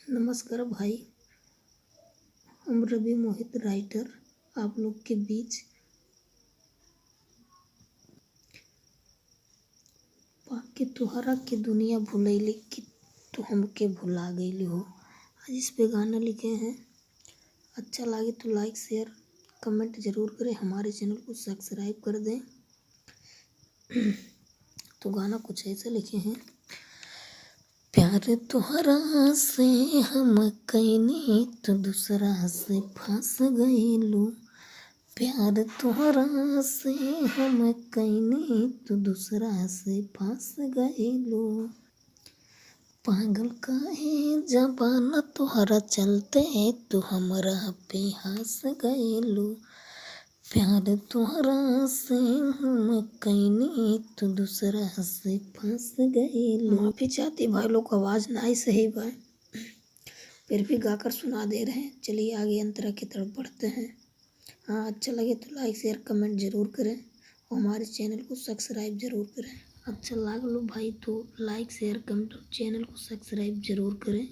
नमस्कार भाई, हम रवि मोहित राइटर आप लोग के बीच पाके तुहरा के दुनिया भुलैली कि तू हमके भुला गईली हो। आज इस पे गाना लिखे हैं। अच्छा लगे तो लाइक शेयर कमेंट ज़रूर करें, हमारे चैनल को सब्सक्राइब कर दें। तो गाना कुछ ऐसा लिखे हैं। प्यार तुहरा से हम कैनी तो दूसरा से फंस गईलू। प्यार तुहरा से हम कैनी तो दूसरा से फंस गईलू। पागल काहे जबाना तुहरा चलते तू हमरा पे हंस गईलू। प्यार तुहरा से हम कैनी तो दूसरा से फंस गईलू। माफी चाहती भाई लोग, आवाज़ नहीं सही बा, फिर भी गाकर सुना दे रहे हैं। चलिए आगे अंतरा की तरफ बढ़ते हैं। हाँ, अच्छा लगे तो लाइक शेयर कमेंट ज़रूर करें और हमारे चैनल को सब्सक्राइब ज़रूर करें। अच्छा लग लो भाई तो लाइक शेयर कमेंट और चैनल को सब्सक्राइब ज़रूर करें।